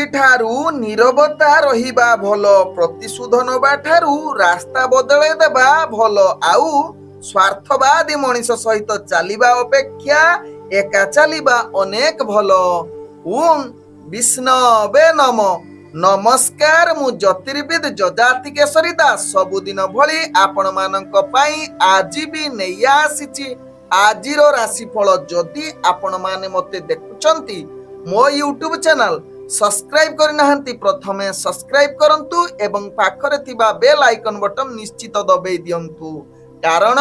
ଆଜି ଠାରୁ नीरवता रहिबा भलो, प्रतिशोध नबा ठारू रास्ता बदले देबा भलो, आउ स्वार्थवादी मनीष सहित चलिबा अपेक्षा एका चलिबा अनेक भलो। ओम विष्णवे नमो। नमस्कार, मु ज्योतिर्विद जजाति केशरी दास सबुदिन भली आपण मानक पई आज भी नहीं आसीची आजिर राशिफल। जदि आपण माने मते देखुचंती मो यूट्यूब चैनल सब्सक्राइब करनाहंती, प्रथमे सब्सक्राइब करंतु एवं पाखरे थिबा बेल आइकन बटन निश्चित दबेई दियंतु, कारण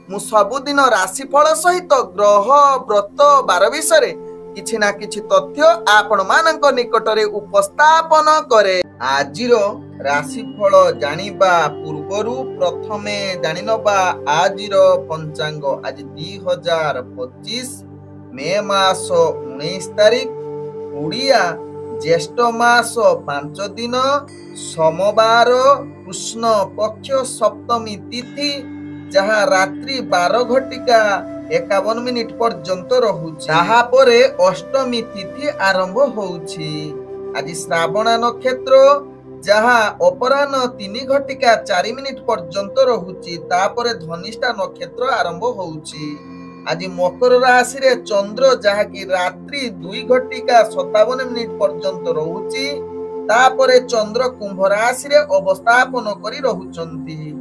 मु सबुदिन राशिफल सहित ग्रह व्रत बार विषय किछि ना किछि तथ्य आपण मानक निकटरे उपस्थापन करे। आजिर राशिफल जानिबा पूर्वरु प्रथमे जानिनबा आजिर पंचांग। आज 2025 मे मास 19 तारिख, उड़िया ज्येष्ठ मास 5 दिन, सोमवार, कृष्ण पक्ष सप्तमी तिथि, जहाँ रात्रि 12:51 पर्यंत रहुछि। ताहा परे अष्टमी तिथि आरंभ होउछि। आज श्रावण नक्षत्र, जहाँ अपराह्न 3:04 पर्यंत रहुछि। तापरे धनिष्ठा नक्षत्र आरंभ होउछि। आज मकर राशि रे चंद्र, जहाँ की रात्रि 2:57 पर्यंत रहुछि। तापरे चंद्र कुंभ राशि रे अवस्थापन करी रहुचंती।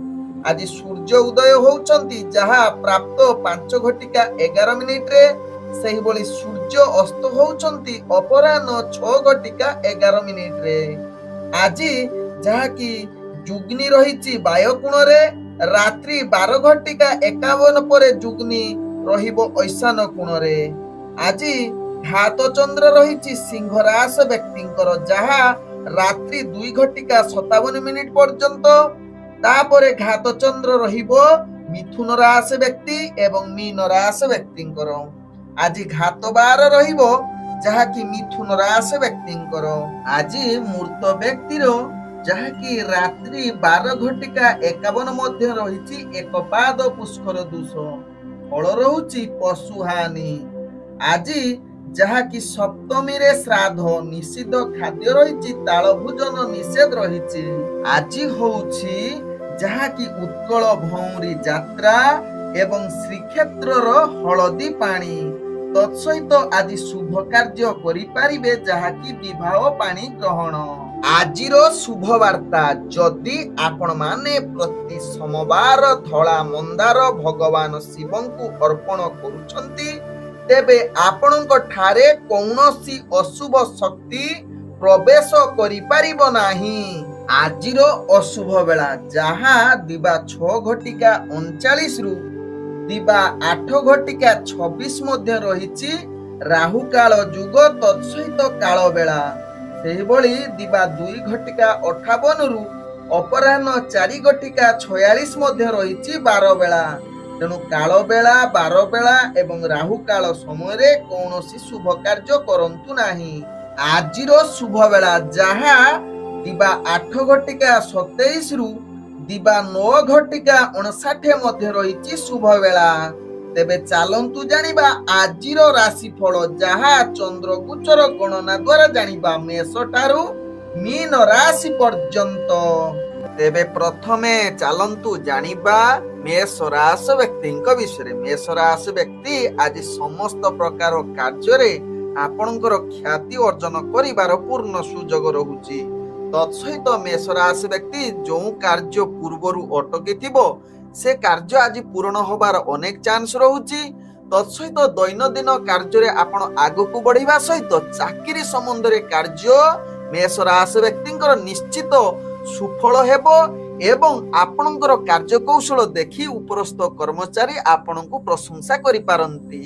आज सूर्य उदय होउचंती, जहाँ प्राप्त 5:11 रे। सही बोली सूर्य अस्त होउचंती अपराह्न 6:11 रे। आज जहाँ की जुग्नि रहिछि वायुकोण रे, रात्रि 12:51 परे जुग्नि रहिबो ऐशान कोण रे। आज घात चंद्र रहिछि सिंह राशि व्यक्तिंकर, जहाँ रात्रि 2:57 पर्यंत। तापरे घात चंद्र रहिबो मिथुन राशि व्यक्ति एवं मीन राशि व्यक्तिंकर। आज घात बार रहिबो, जहाँ की मिथुन राशि व्यक्तिंकर। आज मूर्त व्यक्तिर, जहाँ की रात्रि 12:51 मध्य रहिछि एक पाद पुष्कर दोष, फल रहुछि पशुहानि। आज जहाँ की सप्तमी रे श्राद्ध, निषिद्ध खाद्य रहिछि, ताल भोजन निषेध रहिछि। आज होउछि जहाँ की उत्कल भौरी यात्रा एवं श्रीक्षेत्रर हलदी पानी। तत्सहित आज शुभ कार्य करि पारिबे, जहाँ की विवाह पानी ग्रहण। आजिर शुभ वार्ता, जदि आपण माने प्रति सोमवार धला मंदार भगवान शिवंकु अर्पण करूछंती, तेबे आपणक ठारे कौनसी अशुभ शक्ति प्रवेश करि पारिबो नाही। आजिर अशुभ बेला, जहाँ दिबा 6:39 रु दिबा 8:26 मध्य रहिछि राहु काल जुग, तत्सहित काल बेला। सेहि भली दिबा 2:58 रु अपराह्न 4:46 मध्य रहिछि 12 बेला। तेणु काल बेला, 12 बेला एवं राहु काल समय रे कौनसी शुभ कार्य करंतु नाही। आजिर शुभ बेला, जहाँ दिबा 8:27 रु दिबा 9:59 मध्य रहिछि शुभ बेला। तेबे चालंतु जानिबा आजिर राशिफल, जहाँ चंद्र गोचर गणना द्वारा जानिबा मेष ठारू मीन राशि पर्यंत। तेबे प्रथमे चालंतु जानिबा मेष राशि व्यक्तिंक विषय। मेष राशि व्यक्ति आज समस्त प्रकार कार्य रे आपणकर ख्याति अर्जन करिबार पूर्ण सुजोग रहुछि। तत्सहित मेष राशि व्यक्ति जो कार्य पूर्वरु अटकी थिबो, से कार्य आज पूर्ण होबार अनेक चांस रहुछि। तत्सहित दैनंदिन कार्य रे आपण आगकु बढ़िबा सहित चाकरी संबंध रे कार्य मेष राशि व्यक्तिंकर निश्चित सुफल हेबो एवं आपणकर कार्य कौशल देखि उपरस्थ कर्मचारी आपणको प्रशंसा करि पारंती।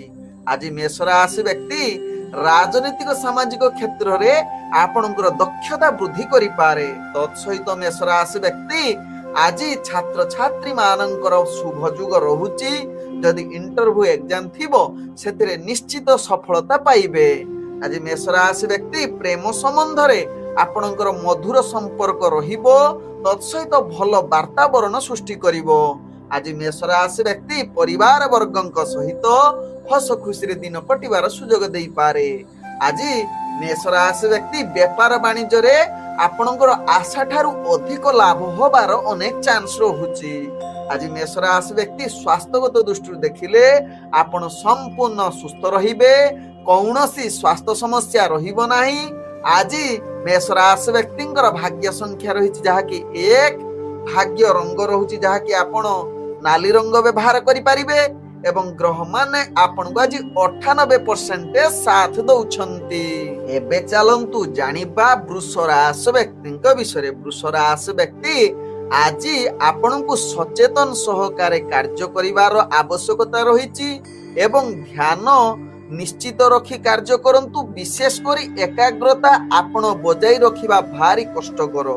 आज मेष राशि व्यक्ति राजनीतिक सामाजिक क्षेत्र रे आपणकर दक्षता वृद्धि करि पारे। तत्सहित मेष राशि व्यक्ति आज छात्र छात्री मानकर शुभ जुग रहुछि। जदि इंटरव्यू एग्जाम थिबो, सेतिरे निश्चित सफलता पाइबे। आज मेष राशि व्यक्ति प्रेम संबंध रे आपणकर मधुर संपर्क रहिबो, तत्सहित भल वातावरण सृष्टि करिवो। आज मेष राशि व्यक्ति परिवार वर्गंक सहित हस खुशी दिन कटिबार सुजोग देई पारे। आज मेष राशि व्यक्ति व्यापार वाणिज्य रे आपणकर आशा ठारू अधिक लाभ होबार अनेक चांस रहुची। आज मेष राशि व्यक्ति स्वास्थ्यगत दृष्टि देखिले आपण संपूर्ण सुस्थ रहिबे, कौनसी स्वास्थ्य समस्या रहिबो नाही। आज मेष राशि व्यक्तिंकर भाग्य संख्या रहिछि जहाकि 1, भाग्य रंग रहुछि जहाकि आपण नाली रंग व्यवहार करि परिबे एवं ग्रह माने आपण को आज 98% साथ दउछंती। एबे चलंतु जानिबा वृष राशि व्यक्तिंक विषय। वृष राशि व्यक्ति आज आपण को सचेतन सहकारे कार्य करिवार आवश्यकता रहिछि एवं ध्यान निश्चित रखी कार्य करंतु। विशेष करी एकाग्रता आपण बजाई रखिबा भारी कष्टकर,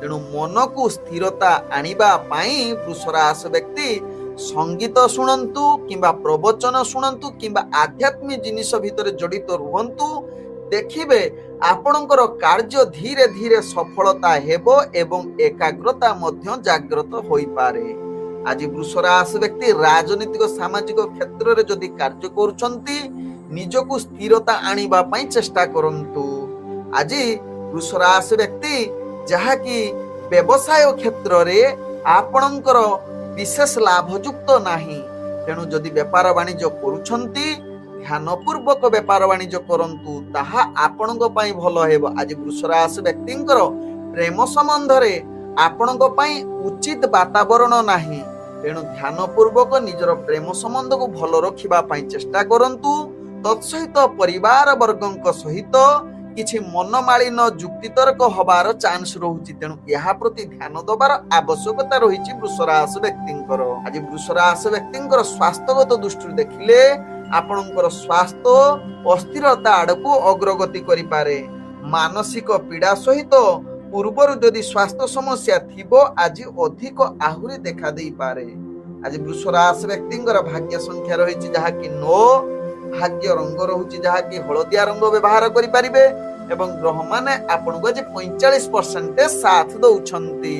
तेणु मन को स्थिरता आनिबा पाई वृष राशि व्यक्ति संगीत शुणंतु किंबा प्रवचन शुणंतु किंबा आध्यात्मिक जिनिस भितर जड़ित रुहंतु। देखिबे आपणकर कार्य धीरे धीरे सफलता हेबो एवं एकाग्रता मध्य जागृत होई पारे। आज वृष राशि व्यक्ति राजनीतिक सामाजिक क्षेत्र रे जदि कार्य करूछंती निजको स्थिरता आनिबा पई चेष्टा करंतु। आज वृष राशि व्यक्ति जहा कि व्यवसाय क्षेत्र रे आपणकर विशेष लाभयुक्त नाही, तेणु जदि व्यापार वाणिज्य करूछंती ध्यानपूर्वक व्यापार वाणिज्य करंतु, ताहा आपणक पई भलो हेबो। आज वृष राशि व्यक्तिंकर प्रेम संबंध रे आपणक पई उचित वातावरण नाही, तेणु ध्यानपूर्वक निजर प्रेम संबंध को भलो रखिबा पई चेष्टा करंतु। तत्सहित परिवार वर्गंक सहित किछि मनमालिन जुक्तितर्क हबार चांस रहुछि, तेणु यहा प्रति ध्यान दबार आवश्यकता रहिछि वृष राशि व्यक्तिंकर। आज वृष राशि व्यक्तिंकर स्वास्थ्यगत दृष्टि देखिले आपणकर स्वास्थ्य अस्थिरता आडको अग्रगति करि पारे। मानसिक पीड़ा सहित पूर्वरु यदि स्वास्थ्य समस्या थिबो आज अधिक आहुरी देखा देई पारे। आज वृष राशि व्यक्तिंकर भाग्य संख्या रहिछि जहा कि 9, भाग्य रंग रहुछि जहा कि हळदिया रंग व्यवहार करि परिबे एवं ग्रह माने आपण को जे 45% साथ दउछंती।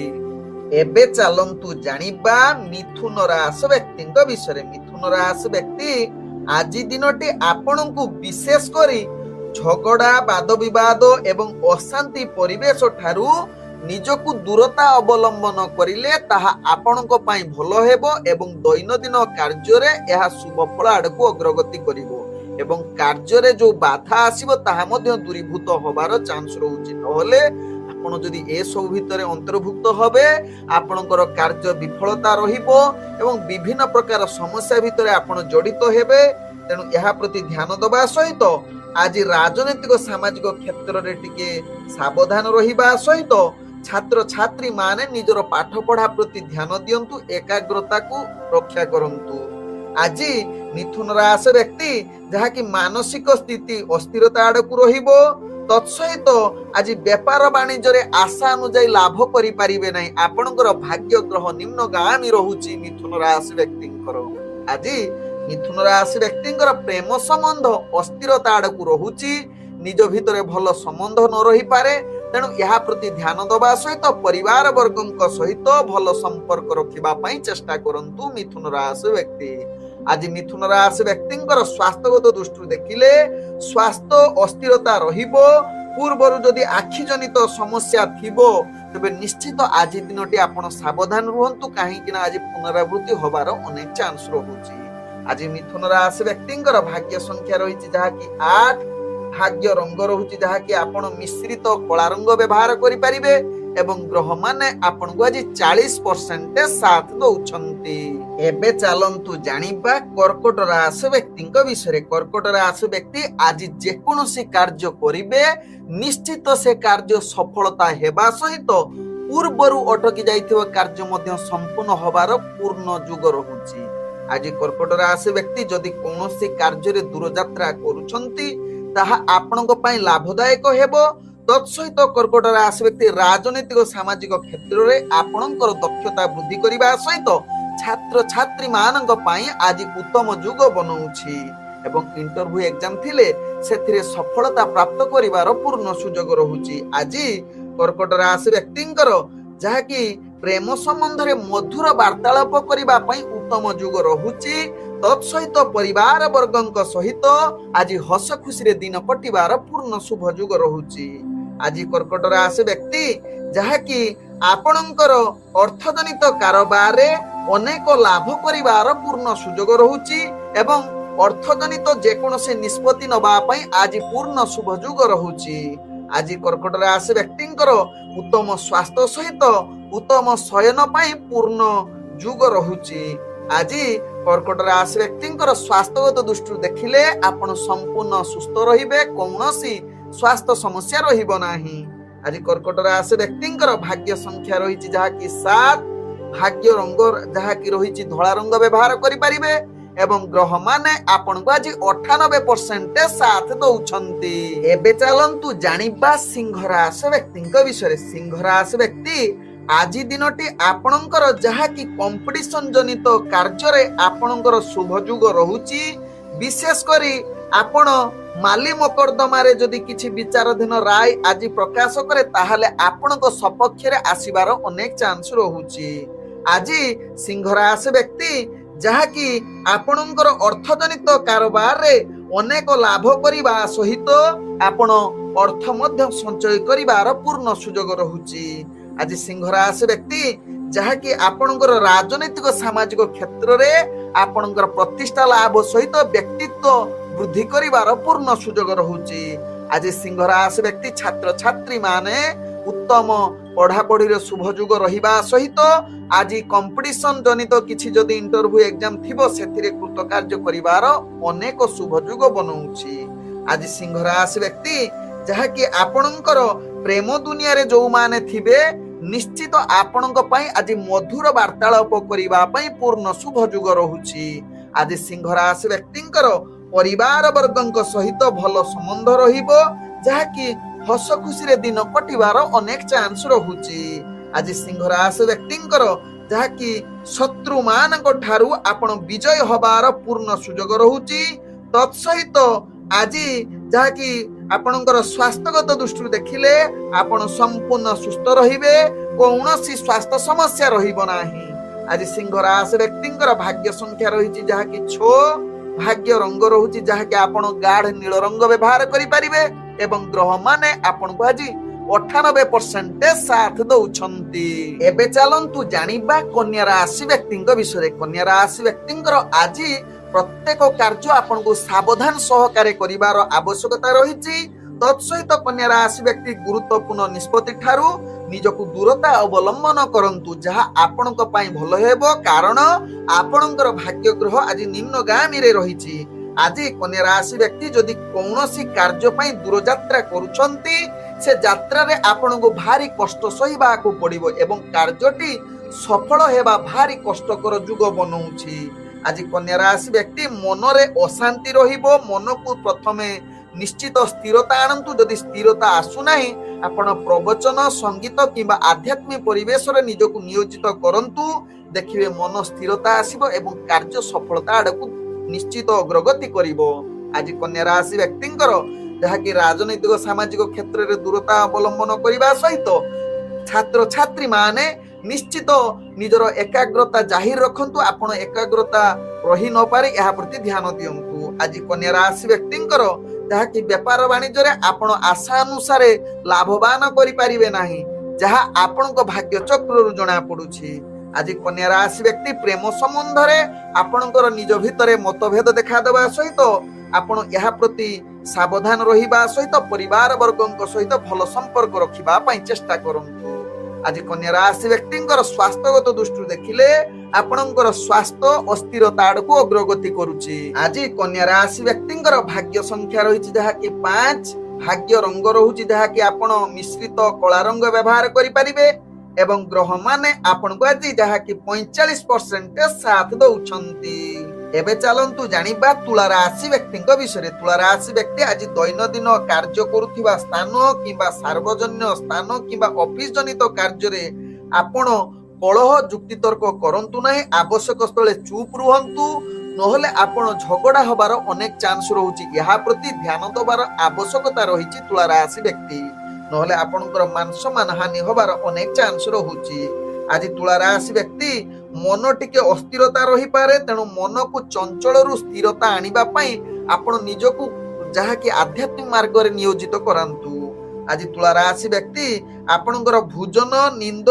एबे चलंतु जानिबा मिथुन राशि व्यक्तिंक विषय। मिथुन राशि व्यक्ति आज दिनटी आपण को विशेष करी झगड़ा वाद विवाद एवं अशांति परिवेश ठारू निजको दूरता अवलंबन करिले ताहा आपणक पई भलो हेबो एवं दैनंदिन कार्य रे यह शुभ फल आडको अग्रगति करिवो एवं कार्य रे जो बाधा आसीबो ताहा मध्ये दूरीभूत होबार चांस रहउछि। नहले आपण जदि ए सब भितरे अंतर्भुक्त होबे आपणकर कार्य विफलता रहिबो एवं विभिन्न प्रकार समस्या भितरे आपण जड़ित हेबे। तेणु यह प्रति ध्यान दबा सहित आज राजनीतिक सामाजिक क्षेत्र रे टिके सावधान रहिबा सहित छात्र छात्री माने निजर पाठ पढ़ा प्रति ध्यान दियंतु, एकाग्रता को रक्षा करंतु। आज मिथुन राशि व्यक्ति जहा कि मानसिक स्थिति अस्थिरता आडकु रहिबो, तत्सहित आज व्यापार वाणिज्य रे आशा अनुसार लाभ करि परिबे नै। आपणकर भाग्य ग्रह निम्नगामी रहुछि मिथुन राशि व्यक्तिंकर। आज मिथुन राशि व्यक्तिंकर प्रेम संबंध अस्थिरता आडकु रहुछि, निज भितरे भल संबंध न रही पारे। तेणु यह प्रति ध्यान दबा सहित परिवार वर्गंक सहित भल संपर्क रखिबा पई चेष्टा करंतु मिथुन राशि व्यक्ति। आज मिथुन राशि व्यक्तिंकर स्वास्थ्यगत दृष्टि देखिले स्वास्थ्य अस्थिरता रहिबो। पूर्वरु जदि आखि जनित समस्या थिबो तबे निश्चित आज दिनटी आपण सावधान रुहंतु, काहे कि आज पुनरावृत्ति होबार अनेक चांस रहुछि। आज मिथुन राशि व्यक्तिंकर भाग्य संख्या रहिछि जहा कि 8, भाग्य रंग रहुछि जहा कि आपण मिश्रित कला रंग व्यवहार करि परिबे एवं ग्रह माने आपण को आज 40% साथ दउछंती। एबे चलंतु जानिबा कर्कट राशि व्यक्तिंक विषय। कर्कट राशि व्यक्ति आज जे कोनोसी कार्य करिबे निश्चित से कार्य सफलता हेबा सहित पूर्वरु अटकी जाइथिबा कार्य मध्य संपूर्ण होबार पूर्ण जुग रहुछि। आज कर्कट राशि व्यक्ति जदि कोनोसी कार्य रे दूर यात्रा करूछंती ताहा आपणक पई लाभदायक हेबो। तत्सहित कर्कट राशि व्यक्ति राजनीतिक सामाजिक क्षेत्र रे आपणकर दक्षता वृद्धि करिबा सहित छात्र छात्री मानक पई आज उत्तम जुग बनउछि एवं इंटरव्यू एग्जाम थिले सेथिरे सफलता प्राप्त करिवार पूर्ण सुजोग रहुछि। आज कर्कट राशि व्यक्तिंकर जहा कि प्रेम संबंध रे मधुर वार्तालाप करिबा पई उत्तम जुग रहुछि। तत् सहित परिवार वर्गଙ୍କ सहित आज हस खुशी रे दिन कटिबार पूर्ण शुभ जुग रहुची। आज कर्कट राशि व्यक्ति जहाँकि आपणकर अर्थजनित कारोबार रे अनेक लाभ करिबार पूर्ण सुयोग रहुची एवं अर्थजनित जेकोसी निष्पत्ति नबा पई आज पूर्ण शुभ जुग रहुची। आज कर्कट राशि व्यक्तिंकर उत्तम स्वास्थ्य सहित उत्तम शयन पई पूर्ण जुग रहुची। आज कर्कट राशि व्यक्तिंकर स्वास्थ्यगत दृष्टि देखिले आपण संपूर्ण सुस्थ रहिबे, कौनसी स्वास्थ्य समस्या रहिबो नाही। आज कर्कट राशि व्यक्तिंकर भाग्य संख्या रहिछि जहाँकि 7, भाग्य रंग जहाँकि रहिछि धला रंग व्यवहार करि परिबे एवं ग्रह माने आपण को आज 98% साथ दउछंती। एबे चलंतु जानिबा सिंह राशि व्यक्तिंक विषय। सिंह राशि व्यक्ति आज दिनटी आपणकर जहाँकि कंपटीशन जनित कार्य रे आपणकर शुभ जुग रहुची। विशेष करी आपण माली मकद्दमा रे जदि किछि विचाराधीन राय आज प्रकाश करे ताहाले आपणक सपक्ष रे आसीबार अनेक चांस रहुची। आज सिंह राशि व्यक्ति जहाँकि आपणकर अर्थजनित कारोबार रे अनेक लाभ करिबा सहित आपण अर्थ मध्य संचय करिबार पूर्ण सुयोग रहुची। आज सिंह राशि व्यक्ति जहाँकि आपणकर राजनैतिक सामाजिक क्षेत्र रे आपणकर प्रतिष्ठा लाभ सहित व्यक्तित्व वृद्धि करिबार पूर्ण सुयोग रहुची। आज सिंह राशि व्यक्ति छात्र छात्री माने उत्तम पढ़ापढ़ी रे शुभ जुग रहिबा सहित आज कंपटीशन जनित किछि जदि इंटरव्यू एग्जाम थिबो सेथिरे कृतकार्य करिबार अनेक शुभ जुग बनउछि। आज सिंह राशि व्यक्ति जहाँकि आपणकर प्रेम दुनिया रे जो माने थिबे निश्चित आपणक पई आज मधुर वार्तालाप करिबा पई पूर्ण शुभ जुग रहुछि। आज सिंह राशि व्यक्तिंकर परिवार वर्गଙ୍କ सहित भल संबंध रहिबो जहाँकि हस खुशी रे दिन कटिबार अनेक चांस रहुछि। आज सिंह राशि व्यक्तिंकर जहाँकि शत्रु मानक ठारू आपण विजय हबार पूर्ण सुयोग रहुछि। तत्सहित आज जहाँकि आपणकर स्वास्थ्यगत दृष्टि देखिले आपण संपूर्ण सुस्थ रहिबे, कौनसी स्वास्थ्य समस्या रहिबो नाही। आज सिंह राशि व्यक्तिंकर भाग्य संख्या रहिछि जहाँकि 6, भाग्य रंग रहुछि जहाँकि आपण गाढ़ नील रंग व्यवहार करि परिबे एवं ग्रह माने आपण को आज 98% साथ दउछंती। एबे चलंतु जानिबा कन्या राशि व्यक्तिंक विषय। कन्या राशि व्यक्तिंकर आज प्रत्येक कार्य आपण को सावधान सहकारे करिवार आवश्यकता रहिछि। तत्सहित कन्या राशि व्यक्ति गुरुत्वपूर्ण निष्पत्ति ठारू निजकु दूरता अवलंबन करंतु जहा आपणक पई भलो हेबो, कारण आपणकर भाग्य ग्रह आज निम्नगामी रे रहिछि। आज कन्या राशि व्यक्ति जदि कौनसी कार्य पई दूर यात्रा करूछंती से यात्रा रे आपणको भारी कष्ट सहिबा को पड़िबो एवं कार्यटी सफल हेबा भारी कष्टकर जुग बनउछि। आज कन्या राशि व्यक्ति मनरे अशांति रहिबो। मन को प्रथमे निश्चित स्थिरता आनंतु, जदि स्थिरता आसु नाही आपण प्रवचन संगीत किंबा आध्यात्मिक परिवेश रे निजको नियोजित करंतु, देखिबे मन स्थिरता आसीबो एवं कार्य सफलता आडकु निश्चित अग्रगति करिबो। आज कन्या राशि व्यक्तिंकर जहाँकि राजनैतिक सामाजिक क्षेत्र रे दूरता अवलंबन करिबा सहित छात्र छात्री माने निश्चित निजर एकाग्रता जाहिर रखंतु। आपण एकाग्रता रही न पारे यहा प्रति ध्यान दियंतु। आज कन्या राशि व्यक्तिंकर जहाँकि व्यापार वाणिज्य रे आपण आशा अनुसार लाभवान करि परिबे नाही, जहा आपणको भाग्य चक्र रु जणा पडुछि। आज कन्या राशि व्यक्ति प्रेम संबंध रे आपणकर निज भितरे मतभेद देखा देबा सहित आपण यहा प्रति सावधान रहिबा सहित परिवार वर्गଙ୍କ सहित भल संपर्क रखिबा पई चेष्टा करंतु। आज कन्या राशि व्यक्तिंकर स्वास्थ्यगत दृष्टि देखिले आपणकर स्वास्थ्य अस्थिरता आडको अग्रगति करूछि। आज कन्या राशि व्यक्तिंकर भाग्य संख्या रहिछि जहाँकि 5, भाग्य रंग रहुछि जहाँकि आपण मिश्रित कला रंग व्यवहार करि परिबे एवं ग्रह माने आपण को आज जहाँकि 45% साथ दउछंती। एबे चलंतु जानिबा तुला राशि व्यक्तिंक विषय। तुला राशि व्यक्ति आज दैनंदिन कार्य करुथिबा स्थान किंबा सार्वजनिक स्थान किंबा ऑफिस जनित कार्य रे आपण कलह जुक्ति तर्क करंतु नाही। आवश्यक स्थले चुप रुहंतु, नहले आपण झगड़ा हबार अनेक चांस रहुछि। यहा प्रति ध्यान दबार आवश्यकता रहिछि तुला राशि व्यक्ति, नहले आपणकर मान सम्मान हानि हबार अनेक चांस रहुछि। आज तुला राशि व्यक्ति मन टिके अस्थिरता रही पारे। तेणु मन को चंचल रु स्थिरता आनिबा पई आपण निजकु जहाँकि आध्यात्मिक मार्ग रे नियोजित करांतु। आज तुला राशि व्यक्ति आपणकर भोजन निंद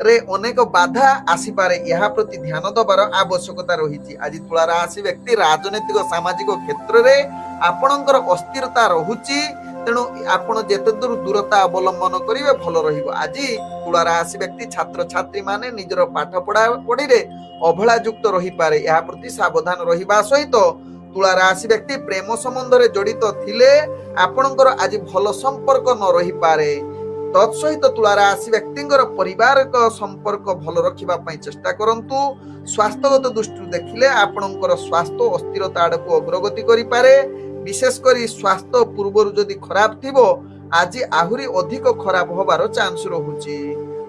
रे अनेक बाधा आसी पारे, यह प्रति ध्यान दबार आवश्यकता रही। आज तुला राशि व्यक्ति राजनीतिक सामाजिक क्षेत्र रे आपणकर अस्थिरता रहुची। तेणु आपण जेते दूर दूरता अवलंबन करिवे भल रहिबो। आज तुला राशि व्यक्ति छात्र छात्री माने निजर पाठ पढ़ा पढ़ी रे अवहेला युक्त रही पारे, यह प्रति सावधान रहिबा सहित तुला राशि व्यक्ति प्रेम संबंध रे जड़ित थिले आपणकर आज भल संपर्क न रही पारे। तत्सहित तुला राशि व्यक्तिंकर परिवार संपर्क भल रखिबा पई चेष्टा करंतु। स्वास्थ्यगत दृष्टि देखिले आपणकर स्वास्थ्य अस्थिरता आड़को अग्रगति करि पारे। विशेष करी स्वास्थ्य पूर्व जदि खराब थिबो आज आहुरी अधिक खराब होबार चांस रहुची।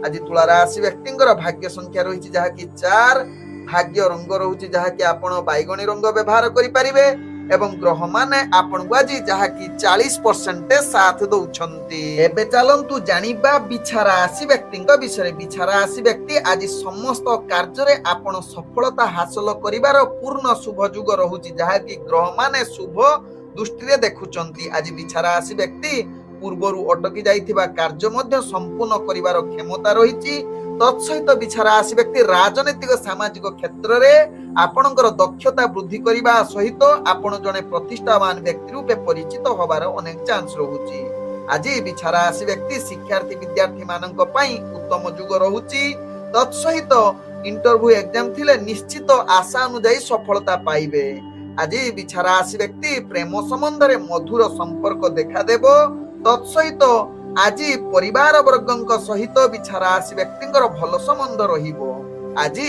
आज तुला राशि व्यक्तिंकर भाग्य संख्या रही जहा कि 4, भाग्य रंग रहुची जहा कि आपण बैगणी रंग व्यवहार करि परिबे एवं ग्रह माने आपण को आज जहा कि 40% साथ दउछंती। एबे चलंतु जानिबा बिछा राशि व्यक्तिंक विषय। बिछा राशि व्यक्ति आज समस्त कार्य रे आपण सफलता हासिल करिवार पूर्ण शुभ युग रहुची जहा कि ग्रह माने शुभ दृष्टि रे देखुचंती। आज बिछा राशि व्यक्ति पूर्वरु अटकी जाइथिबा कार्य मध्य संपूर्ण करिवार क्षमता रहिची। तत्सहित बिछा राशि व्यक्ति राजनीतिक सामाजिक क्षेत्र रे आपणकर दक्षता वृद्धि करिबा सहित आपण जने प्रतिष्ठावान व्यक्ति रूपे परिचित होबार अनेक चांस रहुची। आज बिछा राशि व्यक्ति शिक्षार्थी विद्यार्थी मानक पई उत्तम युग रहुची। तत्सहित इंटरव्यू एग्जाम थिले निश्चित आशा अनुसार सफलता पाइबे। आज बिछा राशि व्यक्ति प्रेम संबंध रे मधुर संपर्क देखा देबो। तत्सहित आज परिवार वर्गंक सहित बिछा राशि व्यक्तिंकर भल संबंध रहिबो। आज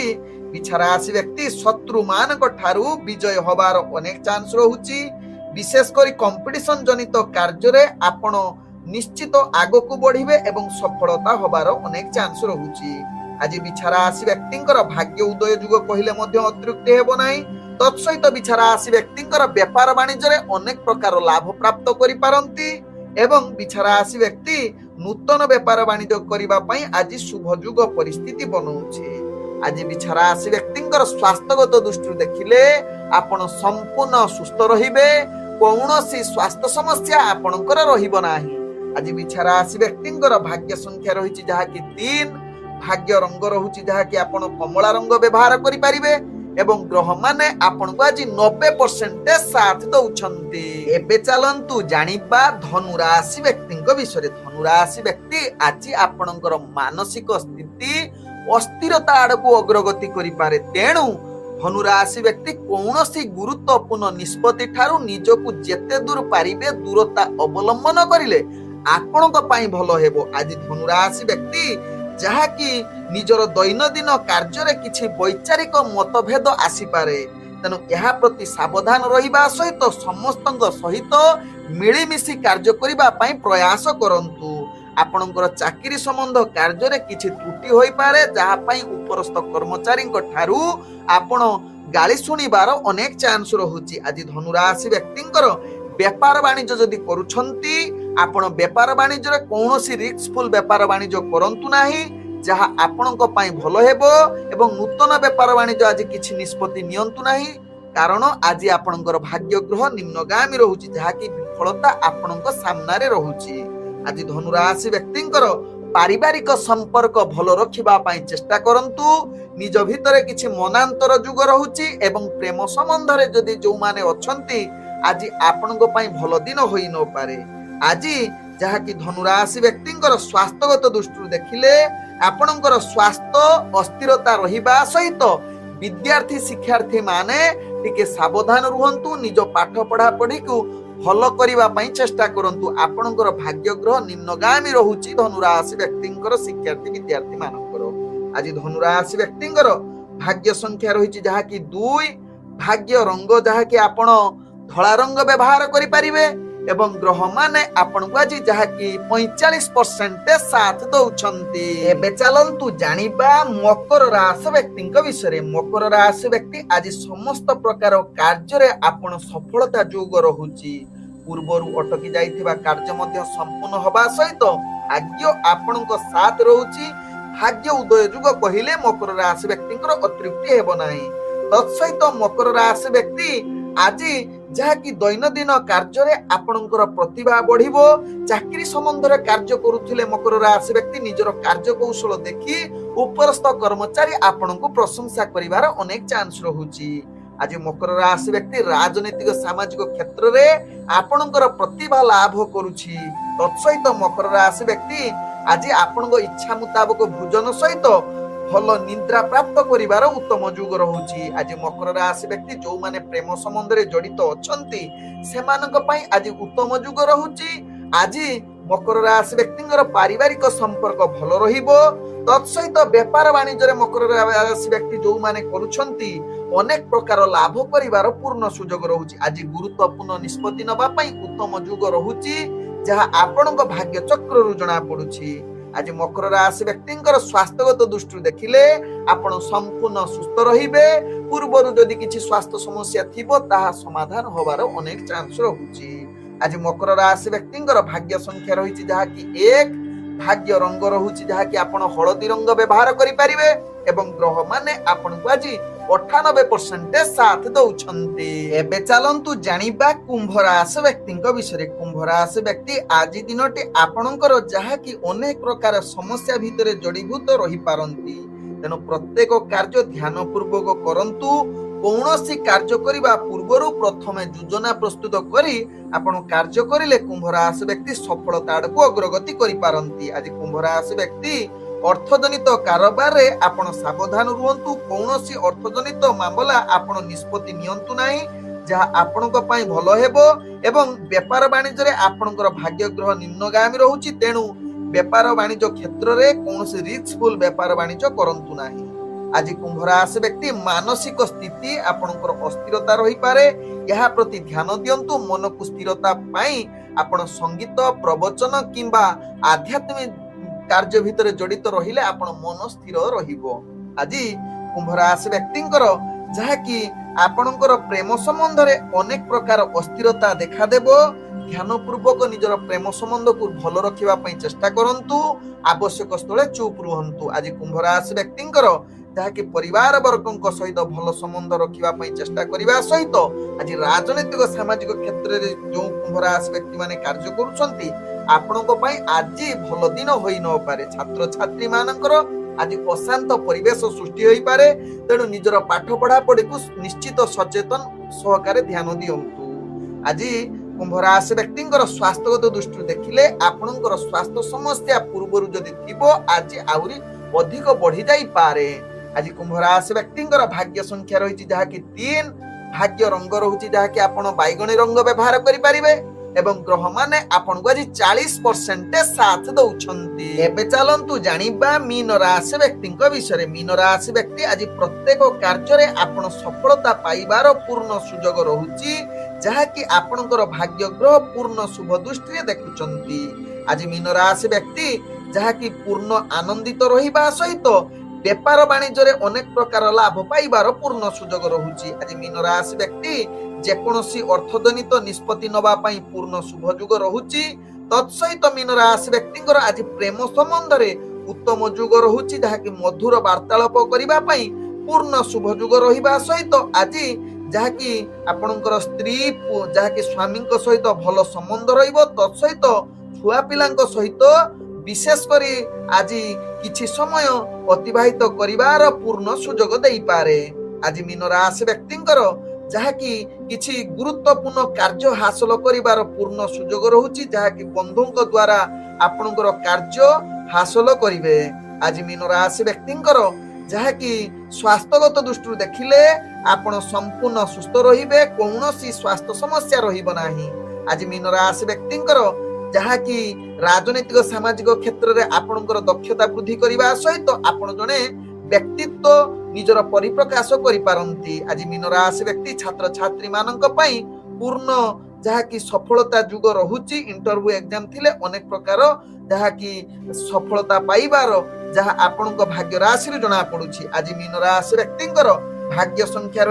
बिछा राशि व्यक्ति शत्रु मानक ठारू विजय होबार अनेक चांस रहुची। विशेष करी कंपटीशन जनित कार्य रे आपण निश्चित आगको बढ़िबे एवं सफलता होबार अनेक चांस रहुची। आज बिछा राशि व्यक्तिंकर भाग्य उदय युग कहिले मध्य अतिरिक्त हेबो नाही। तत्सहित बिछा राशि व्यक्तिंकर व्यापार वाणिज्य रे अनेक प्रकार लाभ प्राप्त करि पारंती एवं बिछा राशि व्यक्ति नूतन व्यापार वाणिज्य करिबा पई आज शुभ युग परिस्थिति बनौछि। आज बिछा राशि व्यक्तिंकर स्वास्थ्यगत दृष्टि देखिले आपण संपूर्ण सुस्थ रहिबे, कौनसी स्वास्थ्य समस्या आपणकर रहिबो नाही। आज बिछा राशि व्यक्तिंकर भाग्य संख्या रहिछि जहा कि 3, भाग्य रंग रहुछि जहा कि आपण कमला रंग व्यवहार करि परिबे एवं ग्रह माने आपण को आज 90% साथ दउछंती। एबे चलंतु जानिबा धनु राशि व्यक्तिंक विषय। धनु राशि व्यक्ति आज आपणकर मानसिक स्थिति अस्थिरता आड़को अग्रगति करि पारे। तेणु धनु राशि व्यक्ति कौनसी गुरुत्वपूर्ण निष्पत्ति ठारू निजकु जेते दूर पारिबे दूरता अवलंबन करिले आपणक पई भलो हेबो। आज धनु राशि व्यक्ति जहा कि निजर दैनंदिन कार्य रे किछि वैचारिक मतभेद आसी पारे। तेणु यह प्रति सावधान रहिबा सहित समस्तंक सहित मिलिमिशि कार्य करिबा पई प्रयास करंतु। आपणकर चाकरी संबंध कार्य रे किछि त्रुटि होई पारे जहा पई उपरस्थ कर्मचारीक ठारू आपण गाली सुनिबार अनेक चांस रहुची। आज धनु राशि व्यक्तिंकर व्यापार वाणिज्य जदि करूछंती आपण व्यापार वाणिज्य रे कौनसी रिस्कफुल व्यापार वाणिज्य करंतु नाही जहा आपणक पई भलो हेबो एवं नूतन व्यापार वाणिज्य आज किछि निष्पत्ति नियंतु नाही। कारण आज आपणकर भाग्य ग्रह निम्नगामी रहुची जहा कि विफलता आपणक सामना रे रहुची। आज धनु राशि व्यक्तिंकर पारिवारिक संपर्क भलो रखिबा पई चेष्टा करंतु। निज भितरे किछि मनांतर युग रहुची एवं प्रेम संबंध रे जदि जो माने अछंती आज आपणक पई भलो दिन होई न पारे। आज जहा कि धनु राशि व्यक्तिंकर स्वास्थ्यगत दृष्टि देखिले आपणकर स्वास्थ्य अस्थिरता रहिबा सहित विद्यार्थी शिक्षार्थी माने टिके सावधान रुहंतु। निज पाठ पढ़ा पढ़ी को भलो करिबा पई चेष्टा करंतु। आपणकर भाग्य ग्रह निम्नगामी रहुची धनु राशि व्यक्तिंकर शिक्षार्थी विद्यार्थी मानकर। आज धनु राशि व्यक्तिंकर भाग्य संख्या रहिची जहा कि 2, भाग्य रंग जहा कि आपण धला रंग व्यवहार करि परिबे एवं ग्रह माने आपण को आज जहा कि 45% साथ दउछंती। एबे चलंतु जानिबा मकर राशि व्यक्तिंक विषय। मकर राशि व्यक्ति आज समस्त प्रकार कार्य रे आपण सफलता जोग रहुची। पूर्वरु अटकी जाइथिबा कार्य मध्य संपूर्ण होबा सहित भाग्य आपणक साथ रहुची। भाग्य उदय जुग कहिले मकर राशि व्यक्ति अतृप्ति हेब नाही। तत्सहित मकर राशि व्यक्ति आज जहाँकि दैनंदिन कार्य आपणकर प्रतिभा बढ़िबो। चाकरी संबंध में कार्य करुथिले मकर राशि व्यक्ति निजर कार्य कौशल देखि उपरस्थ कर्मचारी आपणको प्रशंसा करिवार अनेक चांस रहुची। आज मकर राशि व्यक्ति राजनीतिक सामाजिक क्षेत्र में आपणकर प्रतिभा लाभ करुछि। तत्सहित मकर राशि व्यक्ति आज आपणको इच्छा मुताबिक भोजन सहित भल निद्रा प्राप्त करिवार उत्तम जुग रहुछि। आज मकर राशि व्यक्ति जो माने प्रेम संबंध में जड़ित अछंती सेमानक पई आज उत्तम जुग रहुछि। आज मकर राशि व्यक्तिंकर पारिवारिक संपर्क भल रहिबो। तत्सहित व्यापार वाणिज्य मकर राशि व्यक्ति जो माने करूछंती अनेक प्रकार लाभ करिवार पूर्ण सुजोग रहुछि। आज गुरुत्वपूर्ण निष्पत्ति नबा पई उत्तम जुग रहुछि जहाँ आपणक भाग्य चक्र रु जणा पडुछि। आज मकर राशि व्यक्तिंकर स्वास्थ्यगत दृष्टि देखिले आपण संपूर्ण सुस्थ रहिबे। पूर्वरु जदि किछि स्वास्थ्य समस्या थिबो ताहा समाधान होबार अनेक चांस रहुछि। आज मकर राशि व्यक्तिंकर भाग्य संख्या रहिछि जहा कि 1। भाग्य रंग रहुछि जहा कि आपण हळदी रंग व्यवहार करि परिबे एवं ग्रह माने आपण को आज 98% साथ दउछन्ती। एबे चलंतु जानिबा कुंभ राशि व्यक्तिंक विषय। कुंभ राशि व्यक्ति आज दिनटी आपणकर जहा कि अनेक प्रकार समस्या भितरे जड़ीभूत रही पारंती। तेणु प्रत्येक कार्य ध्यान पूर्वक करंतु। कौनसी कार्य करिबा पूर्वरु प्रथमे योजना प्रस्तुत करी आपण कार्य करिले कुंभ राशि व्यक्ति सफलता आडकु अग्रगति करि पारंती। आज कुंभ राशि व्यक्ति अर्थजनित कारोबार रे आपण सावधान रुहंतु। कौनसी अर्थजनित मामला आपण निष्पत्ति नियंतु नाही जहा आपणक पई भलो हेबो। एवं व्यापार वाणिज्य रे आपणकर भाग्य ग्रह निम्नगामी रहुछि। तेणु व्यापार वाणिज्य क्षेत्र रे कौनसी रिस्कफुल व्यापार वाणिज्य करंतु नाही। आज कुंभ राशि व्यक्ति मानसिक स्थिति आपणकर अस्थिरता रही पारे। यहा प्रति ध्यान दियंतु। मन को स्थिरता पाई आपण संगीत प्रवचन किंबा आध्यात्मिक कार्य भितर जड़ित रहिले आपण मन स्थिर रहिबो। आज कुंभ राशि व्यक्तिंकर जहा कि आपणकर प्रेम संबंध रे अनेक प्रकार अस्थिरता देखा देबो। ध्यान पूर्वक निजर प्रेम संबंध को भल रखिबा पई चेष्टा करंतु। आवश्यक स्थले चुप रुहंतु। आज कुंभ राशि व्यक्तिंकर जहा कि परिवार वर्गक सहित भल संबंध रखिबा पई चेष्टा करिबा सहित आज राजनीतिक सामाजिक क्षेत्र रे जो कुंभ राशि व्यक्ति माने कार्य करूछंती आपणक पई आज भल दिन होई न पारे। छात्र छात्री मानकर आज अशांत परिवेश सृष्टि होई पारे। तेणु निजर पाठ पढ़ा पढ़ी को निश्चित सचेतन सहकारे ध्यान दियंतु। आज कुंभ राशि व्यक्तिंकर स्वास्थ्यगत दृष्टि देखिले आपणकर स्वास्थ्य समस्या पूर्वरु जदि थिबो आज आउरी अधिक बढ़ी जाई पारे। आज कुंभ राशि व्यक्तिंकर भाग्य संख्या रही जहा कि 3। भाग्य रंग रहुछि जहा कि आपण बैगणी रंग व्यवहार करि परिबे एवं ग्रह माने आपण को आज 40% साथ दउछन्ती। एबे चलंतु जानिबा मीन राशि व्यक्तिंक विषय। मीन राशि व्यक्ति आज प्रत्येक कार्य रे आपण सफलता पाइबार पूर्ण सुजोग रहुछि जहा कि आपणकर भाग्य ग्रह पूर्ण शुभ दृष्टि देखुछन्ती। आज मीन राशि व्यक्ति जहा कि पूर्ण आनंदित रहिबा सहित व्यापार वाणिज्य रे अनेक प्रकार लाभ पाइबार पूर्ण सुजोग रहुछि। आज मीन राशि व्यक्ति जेकोनोसी अर्थजनित निष्पत्ति नबा पई पूर्ण शुभ जुग रहुछि। तत्सहित मीन राशि व्यक्तिंकर आज प्रेम संबंध रे उत्तम जुग रहुछि जहा कि मधुर वार्तालाप करिबा पई पूर्ण शुभ जुग रहिबा सहित आज जहा कि आपणकर स्त्री जहा कि स्वामीक सहित भल संबंध रहिबो। तत्सहित छुआ पिलांक सहित विशेष करी आज किछि समय अतिबाहित करिवार पूर्ण सुजोग देई पारे। आज मीन राशि व्यक्तिंकर जहा कि किछि गुरुत्वपूर्ण कार्य हासिल करिवार पूर्ण सुजोग रहुछि जहा कि बंधुक द्वारा आपणकर कार्य हासिल करिवे। आज मीन राशि व्यक्तिंकर जहा कि स्वास्थ्यगत दृष्टि देखिले आपण संपूर्ण सुस्थ रहिबे। कौनसी स्वास्थ्य समस्या रहिबो नाही। आज मीन राशि व्यक्तिंकर जहा कि राजनीतिक सामाजिक क्षेत्र रे आपणकर दक्षता वृद्धि करिबा सहित आपण जने व्यक्तित्व निजर परिप्रकाश करि पारंती। आज मीन राशि व्यक्ति छात्र छात्री मानक पई पूर्ण जहा कि सफलता जुग रहुछि। इंटरव्यू एग्जाम थिले अनेक प्रकार जहा कि सफलता पाइबार जहा आपणक भाग्य राशि रे जणा पडुछि। आज मीन राशि व्यक्तिंकर भाग्य संख्या